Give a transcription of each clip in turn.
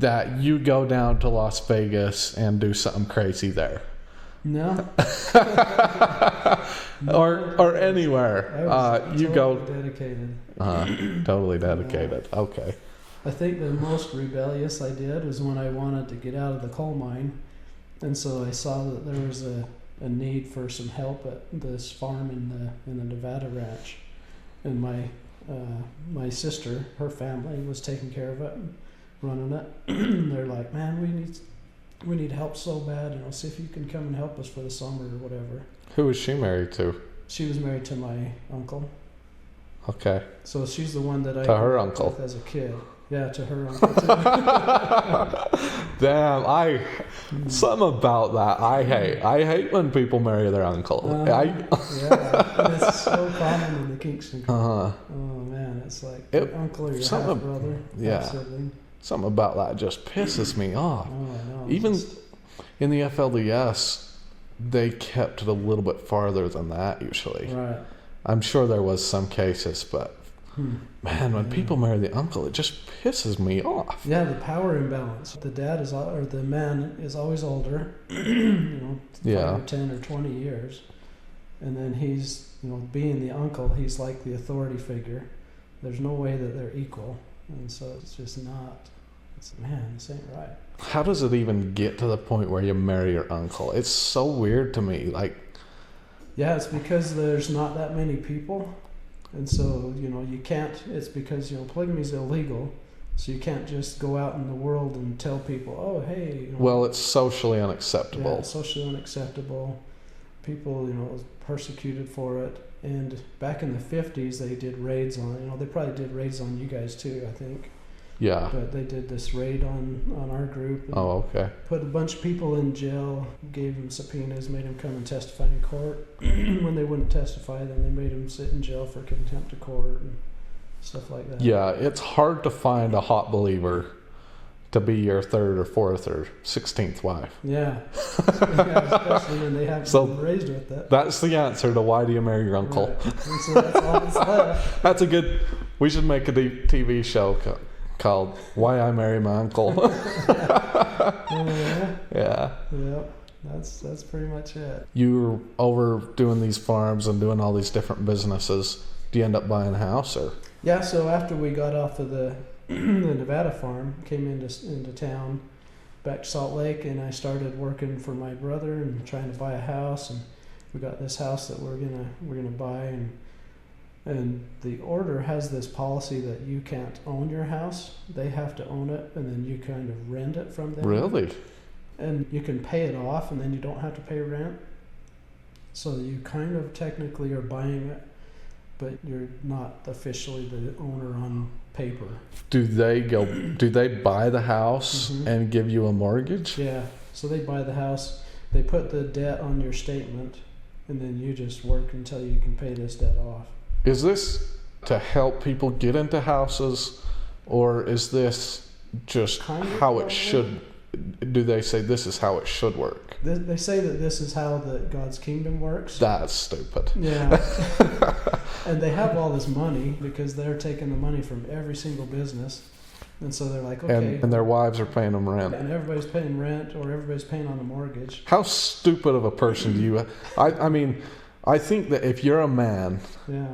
that you go down to Las Vegas and do something crazy there. No. or anywhere. You totally go dedicated. totally dedicated. Okay. I think the most rebellious I did was when I wanted to get out of the coal mine, and so I saw that there was a need for some help at this farm in the Nevada ranch, and my sister, her family was taking care of it, running it. They're like, man, we need help so bad, see if you can come and help us for the summer or whatever. Who was she married to? She was married to my uncle. Okay. So she's the one that I to her grew up uncle with as a kid. Yeah, to her uncle too. Damn, something about that I hate when people marry their uncle. Yeah, and it's so common in the Kingston Group. Oh man, it's like your uncle or your half brother. Yeah, something about that just pisses me off. Oh, even in the FLDS, they kept it a little bit farther than that usually. Right. I'm sure there was some cases, but man, when people marry the uncle, it just pisses me off. Yeah, the power imbalance. The the man is always older, 5 or 10 or 20 years, and then he's, being the uncle, he's like the authority figure. There's no way that they're equal, and so it's just not. This ain't right. How does it even get to the point where you marry your uncle? It's so weird to me. Yeah, it's because there's not that many people. And so, you can't, it's because, polygamy is illegal. So you can't just go out in the world and tell people, oh, hey. Well, it's socially unacceptable. Yeah, it's socially unacceptable. People, persecuted for it. And back in the 50s, they did raids on, they probably did raids on you guys too, I think. Yeah. But they did this raid on our group. And okay. Put a bunch of people in jail, gave them subpoenas, made them come and testify in court. When they wouldn't testify, then they made them sit in jail for contempt of court and stuff like that. Yeah, it's hard to find a hot believer to be your third or fourth or 16th wife. Yeah. Especially when they haven't been raised with that. That's the answer to why do you marry your uncle. Right. And so that's all that's left. That's a good, we should make a TV show called Why I Marry My Uncle. Yeah. That's pretty much it. You were over doing these farms and doing all these different businesses. Do you end up buying a house or? Yeah, so after we got off of the Nevada farm, came into town, back to Salt Lake, and I started working for my brother and trying to buy a house, and we got this house that we're gonna buy, and the order has this policy that you can't own your house. They have to own it, and then you kind of rent it from them. Really? And you can pay it off, and then you don't have to pay rent. So you kind of technically are buying it, but you're not officially the owner on paper. Do they buy the house and give you a mortgage? Yeah. So they buy the house, they put the debt on your statement, and then you just work until you can pay this debt off. Is this to help people get into houses, or is this just how it should? Do they say this is how it should work? They say that this is how God's kingdom works. That's stupid. Yeah. And they have all this money because they're taking the money from every single business. And so they're like, okay. And their wives are paying them rent. And everybody's paying rent, or everybody's paying on a mortgage. How stupid of a person do you... I mean, I think that if you're a man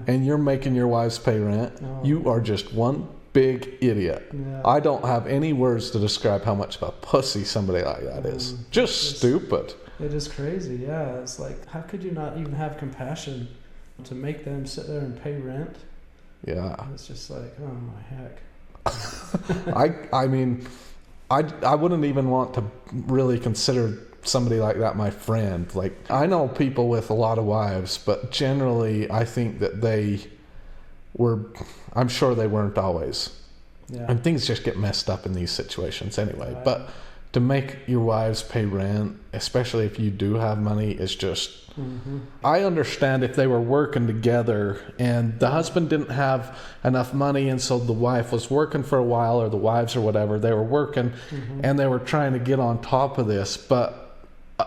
and you're making your wives pay rent, you are just one big idiot. Yeah. I don't have any words to describe how much of a pussy somebody like that is. Just stupid. It is crazy, yeah. It's like, how could you not even have compassion to make them sit there and pay rent? Yeah. It's just like, oh my heck. I mean, I wouldn't even want to really consider somebody like that my friend. Like, I know people with a lot of wives, but generally I think that I'm sure they weren't always. Yeah. And things just get messed up in these situations anyway. Right. But to make your wives pay rent, especially if you do have money, is just... I understand if they were working together and the husband didn't have enough money, and so the wife was working for a while, or the wives or whatever, they were working and they were trying to get on top of this. But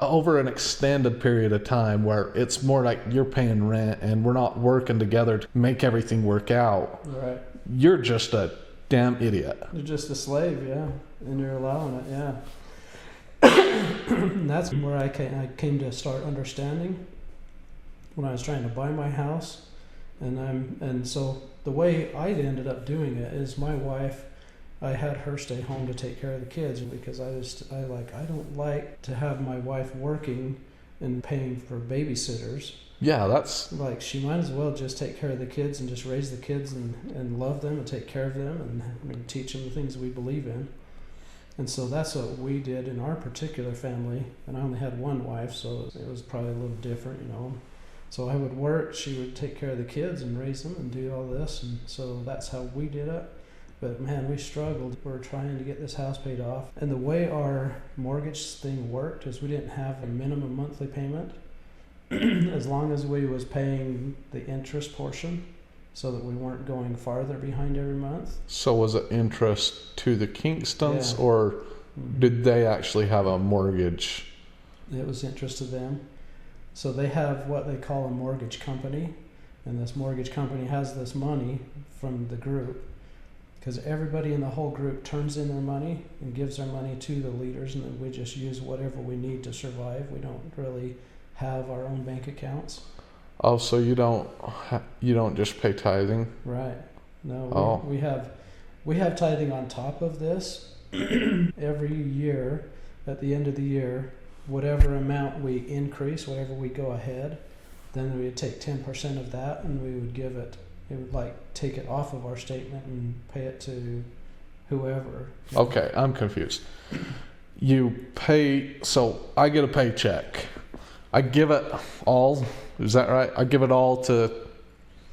over an extended period of time where it's more like you're paying rent and we're not working together to make everything work out, right? You're just a damn idiot. You're just a slave, yeah. And you're allowing it, yeah. And that's where I came to start understanding when I was trying to buy my house. And so the way I ended up doing it is my wife, I had her stay home to take care of the kids because I don't like to have my wife working and paying for babysitters. Yeah, that's like, she might as well just take care of the kids and just raise the kids and love them and take care of them and teach them the things we believe in. And so that's what we did in our particular family. And I only had one wife, so it was probably a little different, you know. So I would work, she would take care of the kids and raise them and do all this. And so that's how we did it. But man, we struggled. We were trying to get this house paid off. And the way our mortgage thing worked is we didn't have a minimum monthly payment as long as we was paying the interest portion, so that we weren't going farther behind every month. So was it interest to the Kingstons, Yeah. or did they actually have a mortgage? It was interest to them. So they have what they call a mortgage company, and this mortgage company has this money from the group, because everybody in the whole group turns in their money and gives their money to the leaders, and then we just use whatever we need to survive. We don't really have our own bank accounts. Oh, so you don't just pay tithing? Right. No, we have tithing on top of this. Every year, at the end of the year, whatever amount we increase, whatever we go ahead, then we would take 10% of that and we would give it. It would like take it off of our statement and pay it to whoever. Okay, I'm confused. You pay, so I get a paycheck. I give it all. Is that right? I give it all to.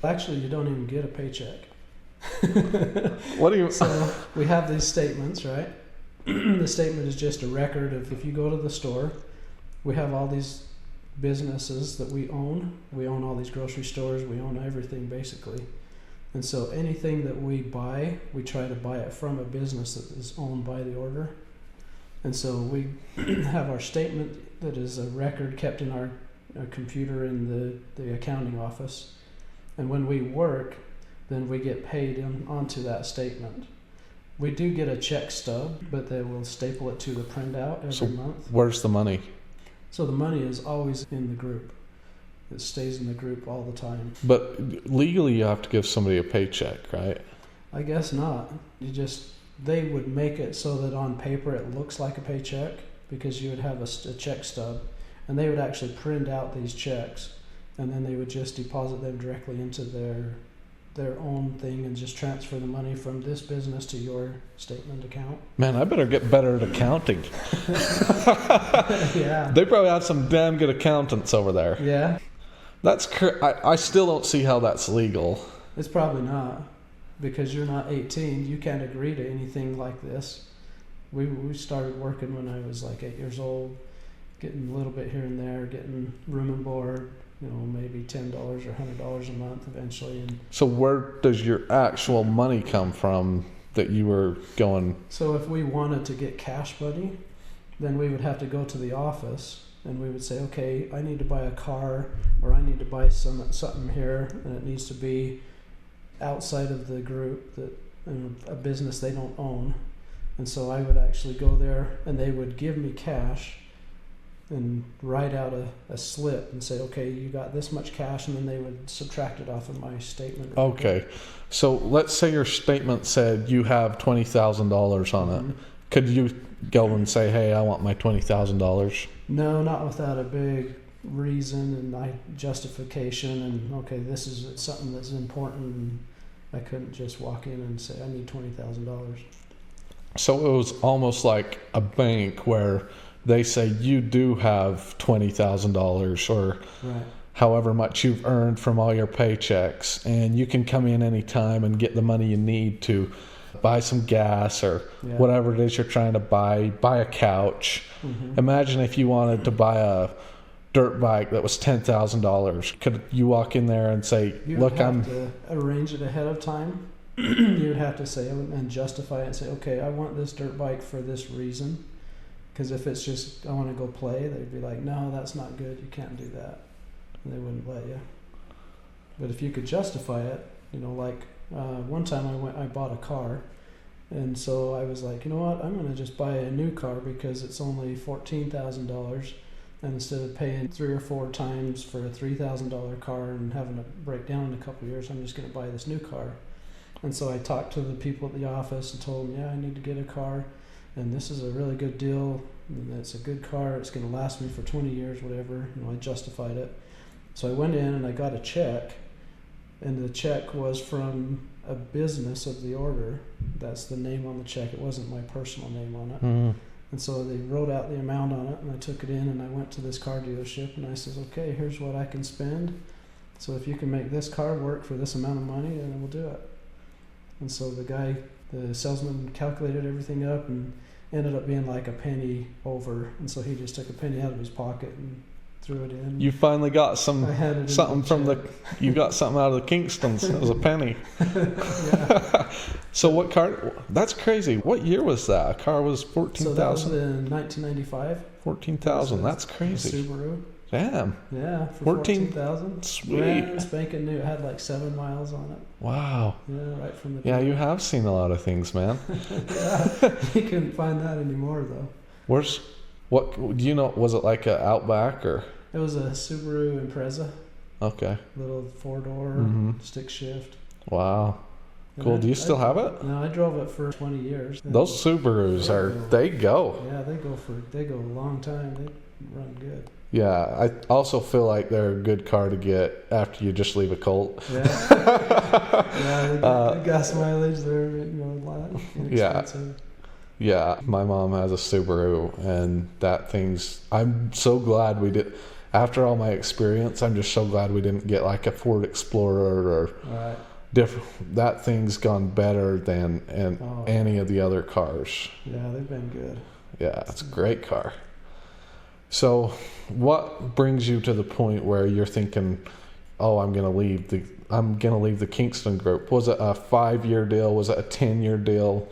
Actually, you don't even get a paycheck. What do you? So we have these statements, right? The statement is just a record of, if you go to the store, we have all these businesses that we own. We own all these grocery stores. We own everything basically. And so anything that we buy, we try to buy it from a business that is owned by the order. And so we have our statement that is a record kept in our computer in the accounting office. And when we work, then we get paid onto that statement. We do get a check stub, but they will staple it to the printout every month. Where's the money? So the money is always in the group. It stays in the group all the time. But legally you have to give somebody a paycheck, right? I guess not. They would make it so that on paper it looks like a paycheck, because you would have a check stub, and they would actually print out these checks, and then they would just deposit them directly into their own thing and just transfer the money from this business to your statement account. Man, I better get better at accounting. Yeah. They probably have some damn good accountants over there. Yeah. I still don't see how that's legal. It's probably not, because you're not 18. You can't agree to anything like this. We started working when I was like 8 years old, getting a little bit here and there, getting room and board, maybe $10 or $100 a month eventually. And so where does your actual money come from that you were going? So if we wanted to get cash money, then we would have to go to the office and we would say, okay, I need to buy a car, or I need to buy something here, and it needs to be outside of the group, that a business they don't own. And so I would actually go there and they would give me cash and write out a slip and say, okay, you got this much cash, and then they would subtract it off of my statement. Okay. So let's say your statement said you have $20,000 on it. Could you go and say, hey, I want my $20,000? No, not without a big reason and justification, and okay, this is something that's important, and I couldn't just walk in and say, I need $20,000. So it was almost like a bank where they say you do have $20,000 or right. however much you've earned from all your paychecks, and you can come in anytime and get the money you need to buy some gas or whatever it is you're trying to buy a couch. Imagine if you wanted to buy a dirt bike that was $10,000. Could you walk in there and say, look, I'm to arrange it ahead of time. You would have to say and justify it and say, okay, I want this dirt bike for this reason. Because if it's just, I want to go play, they'd be like, no, that's not good, you can't do that, and they wouldn't let you. But if you could justify it, like one time I bought a car, And so I was like, you know what, I'm going to just buy a new car because it's only $14,000. And instead of paying 3 or 4 times for a $3,000 car and having it break down in a couple of years, I'm just going to buy this new car. And so I talked to the people at the office and told them, yeah, I need to get a car. And this is a really good deal. And it's a good car. It's going to last me for 20 years, whatever. I justified it. So I went in and I got a check. And the check was from a business of the order. That's the name on the check. It wasn't my personal name on it. Mm-hmm. And so they wrote out the amount on it, and I took it in, and I went to this car dealership, and I says, okay, here's what I can spend. So if you can make this car work for this amount of money, then we'll do it. And so the salesman calculated everything up and ended up being like a penny over. And so he just took a penny out of his pocket and threw it in. You finally got something from you got something out of the Kingstons. It was a penny. Yeah. So what car? That's crazy. What year was that? A car was 14,000. So that was in 1995. 14,000. That's crazy. Subaru. Damn. Yeah, for 14,000. Sweet. Brand spanking new. It had like 7 miles on it. Wow. Yeah, right from the. Yeah, you have seen a lot of things, man. Yeah, you couldn't find that anymore though. What do you know? Was it like a Outback or? It was a Subaru Impreza. Okay. Little 4-door stick shift. Wow. Cool. Do you still have it? No, I drove it for 20 years. Those Subarus they go. Yeah, they go a long time. They run good. Yeah, I also feel like they're a good car to get after you just leave a Colt. Yeah. Yeah, the gas mileage, they're a lot inexpensive. Yeah, my mom has a Subaru, and that thing's. I'm so glad we did. After all my experience, I'm just so glad we didn't get like a Ford Explorer or different. That thing's gone better than any of the other cars. Yeah, they've been good. Yeah, it's a great car. So, what brings you to the point where you're thinking, "Oh, I'm gonna leave the Kingston Group"? Was it a 5-year deal? Was it a 10-year deal?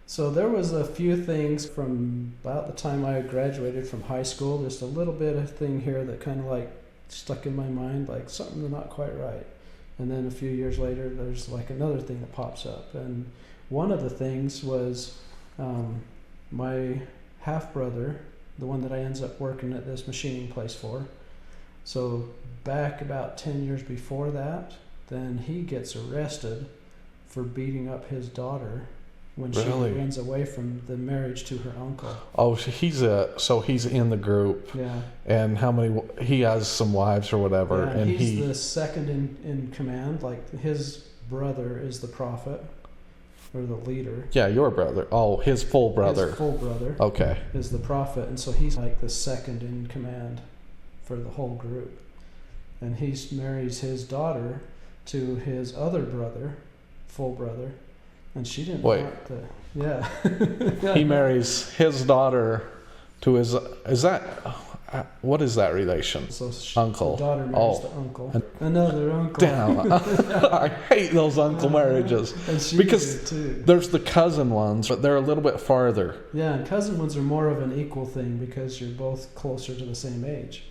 So there was a few things from about the time I graduated from high school, just a little bit of thing here that kind of like stuck in my mind, like something not quite right. And then a few years later, there's like another thing that pops up. And one of the things was my half-brother, the one that I ends up working at this machining place for. So back about 10 years before that, then he gets arrested for beating up his daughter when she runs away from the marriage to her uncle. Oh, he's in the group. Yeah. And how many? He has some wives or whatever. Yeah, and he's the second in command. Like his brother is the prophet or the leader. Yeah, your brother. Oh, his full brother. His full brother. Okay. Is the prophet, and so he's like the second in command for the whole group. And he marries his daughter to his other brother, full brother. And she didn't want the... Yeah. He marries his daughter to his... What is that relation? So uncle. The daughter marries the uncle. Another uncle. Damn. I hate those uncle marriages. And she because too. There's the cousin ones, but they're a little bit farther. Yeah, and cousin ones are more of an equal thing because you're both closer to the same age.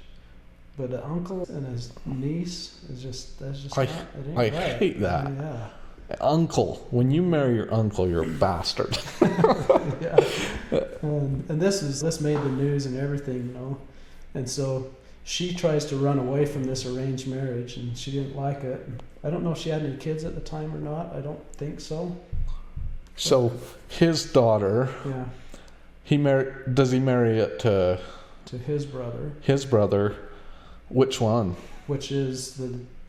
But an uncle and his niece is just... I hate that. Yeah. Uncle. When you marry your uncle, you're a bastard. Yeah. And this made the news and everything, And so she tries to run away from this arranged marriage, and she didn't like it. I don't know if she had any kids at the time or not. I don't think so. So his daughter. Yeah. Does he marry it to his brother? His brother. Which one? Which is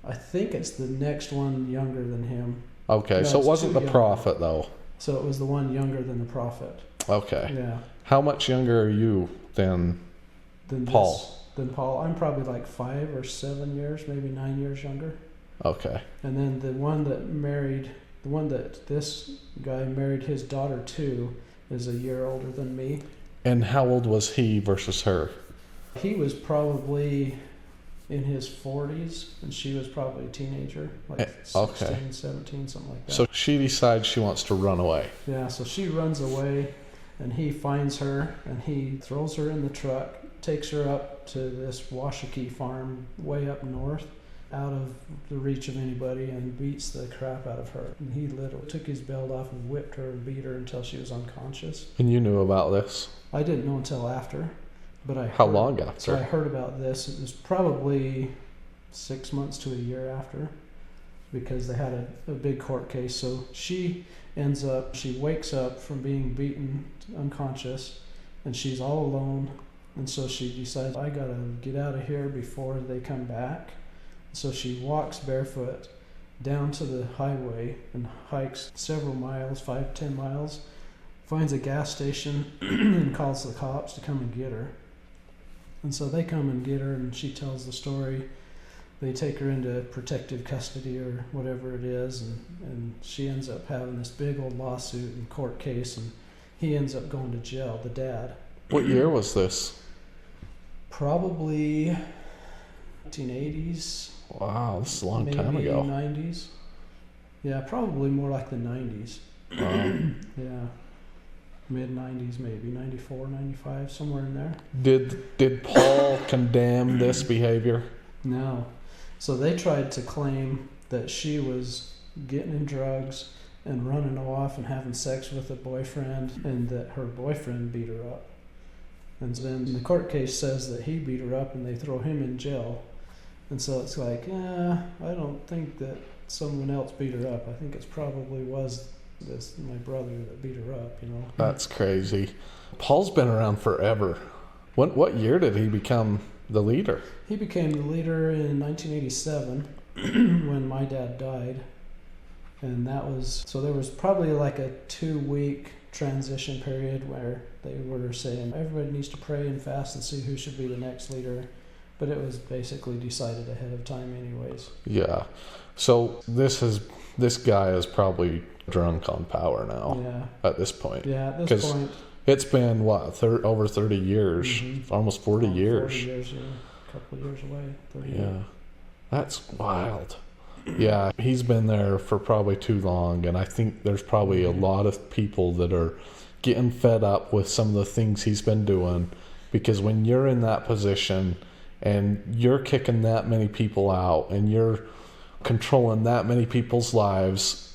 I think it's the next one younger than him. Okay, no, so it wasn't the prophet, though. So it was the one younger than the prophet. Okay. Yeah. How much younger are you than Paul? Than Paul. I'm probably like 5 or 7 years, maybe 9 years younger. Okay. And then the one that this guy married his daughter to is a year older than me. And how old was he versus her? He was probably in his 40s, and she was probably a teenager, like 16, 17, something like that. So she decides she wants to run away. Yeah, so she runs away, and he finds her, and he throws her in the truck, takes her up to this Washakie farm way up north, out of the reach of anybody and beats the crap out of her. And he literally took his belt off and whipped her and beat her until she was unconscious. And you knew about this? I didn't know until after, but I heard, How long after? So I heard about this. It was probably 6 months to a year after, because they had a big court case. So she wakes up from being beaten unconscious, and she's all alone. And so she decides, I gotta get out of here before they come back. So she walks barefoot down to the highway and hikes several miles, 5-10 miles, finds a gas station and calls the cops to come and get her. And so they come and get her, and she tells the story. They take her into protective custody or whatever it is, and she ends up having this big old lawsuit and court case, and he ends up going to jail, the dad. What year was this? Probably 1980s. Wow, this is a long maybe time ago. 90s. Yeah, probably more like the 90s. Yeah. Mid-90s maybe, 94, 95, somewhere in there. Did Paul condemn this behavior? No. So they tried to claim that she was getting in drugs and running off and having sex with a boyfriend, and that her boyfriend beat her up. And then the court case says that he beat her up and they throw him in jail. And so it's like, I don't think that someone else beat her up. I think it probably was my brother that beat her up, you know. That's crazy. Paul's been around forever. What year did he become the leader? He became the leader in 1987 when my dad died. And there was probably like a 2-week transition period where they were saying everybody needs to pray and fast and see who should be the next leader. But it was basically decided ahead of time anyways. Yeah. So this guy is probably drunk on power now. Yeah. At this point. Yeah, at this point. It's been, over 30 years, almost 40 years. 40 years, yeah. A couple of years away. 30 Yeah. years. That's wild. Yeah, he's been there for probably too long, and I think there's probably a lot of people that are getting fed up with some of the things he's been doing, because when you're in that position and you're kicking that many people out and you're controlling that many people's lives,